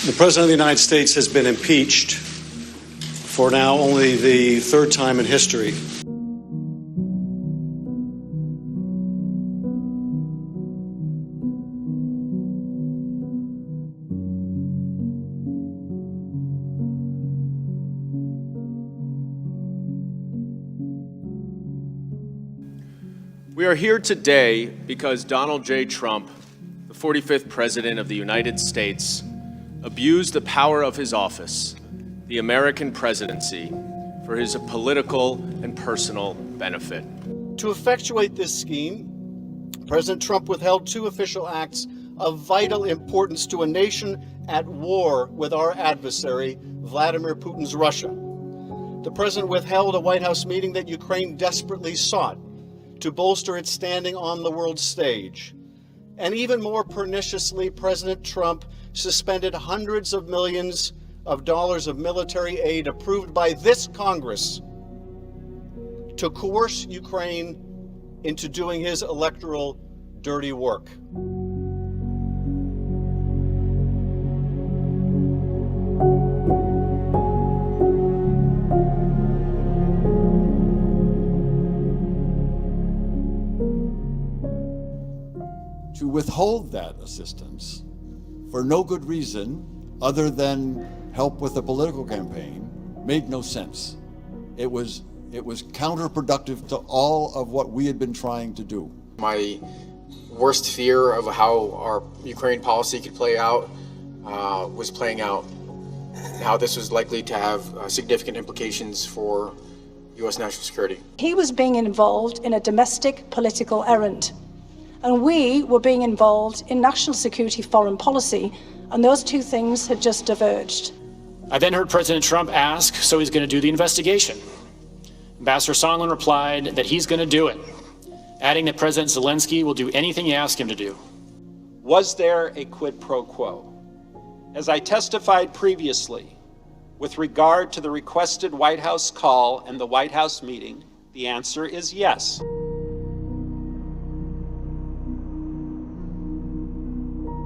The President of the United States has been impeached for now only the third time in history. We are here today because Donald J. Trump, the 45th President of the United States, abused the power of his office, the American presidency, for his political and personal benefit. To effectuate this scheme, President Trump withheld two official acts of vital importance to a nation at war with our adversary, Vladimir Putin's Russia. The president withheld a White House meeting that Ukraine desperately sought to bolster its standing on the world stage. And even more perniciously, President Trump suspended hundreds of millions of dollars of military aid approved by this Congress to coerce Ukraine into doing his electoral dirty work. To withhold that assistance for no good reason other than help with a political campaign made no sense. It was counterproductive to all of what we had been trying to do. My worst fear of how our Ukraine policy could play out was playing out. How this was likely to have significant implications for U.S. national security. He was being involved in a domestic political errand, and we were being involved in national security foreign policy, and those two things had just diverged. I then heard President Trump ask, so he's going to do the investigation. Ambassador Sondland replied that he's going to do it, adding that President Zelensky will do anything you ask him to do. Was there a quid pro quo? As I testified previously, with regard to the requested White House call and the White House meeting, the answer is yes.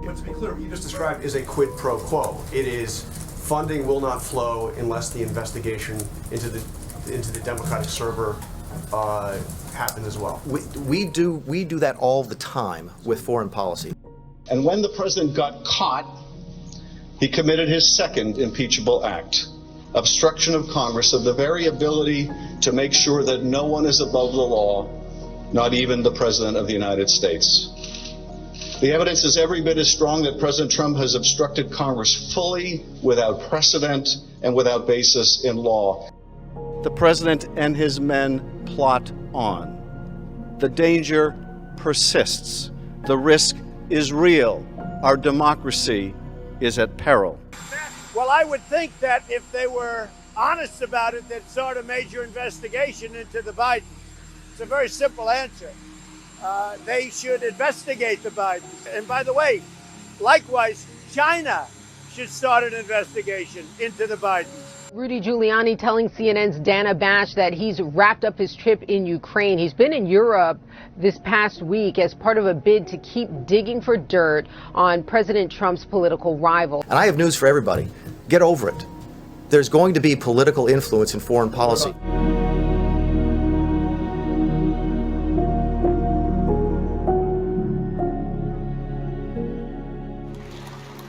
But to be clear, what you just described is a quid pro quo. It is funding will not flow unless the investigation into the Democratic server happen as well. We do that all the time with foreign policy. And when the president got caught, he committed his second impeachable act, obstruction of Congress of the very ability to make sure that no one is above the law, not even the President of the United States. The evidence is every bit as strong that President Trump has obstructed Congress fully, without precedent, and without basis in law. The president and his men plot on. The danger persists. The risk is real. Our democracy is at peril. Well, I would think that if they were honest about it, they'd start a major investigation into the Bidens. It's a very simple answer. They should investigate the Bidens. And by the way, likewise, China should start an investigation into the Bidens. Rudy Giuliani telling CNN's Dana Bash that he's wrapped up his trip in Ukraine. He's been in Europe this past week as part of a bid to keep digging for dirt on President Trump's political rival. And I have news for everybody. Get over it. There's going to be political influence in foreign policy.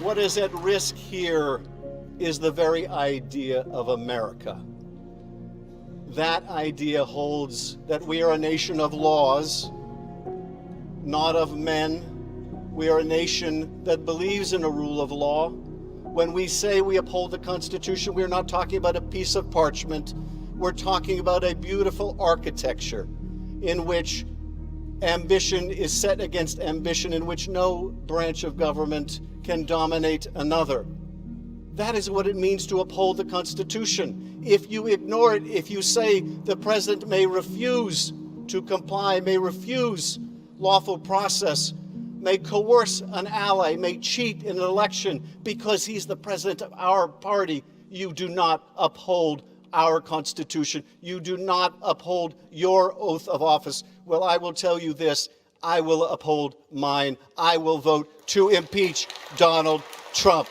What is at risk here is the very idea of America. That idea holds that we are a nation of laws, not of men. We are a nation that believes in a rule of law. When we say we uphold the Constitution, we're not talking about a piece of parchment. We're talking about a beautiful architecture in which ambition is set against ambition, in which no branch of government can dominate another. That is what it means to uphold the Constitution. If you ignore it, if you say the president may refuse to comply, may refuse lawful process, may coerce an ally, may cheat in an election because he's the president of our party, you do not uphold our Constitution. You do not uphold your oath of office. Well, I will tell you this, I will uphold mine. I will vote to impeach Donald Trump.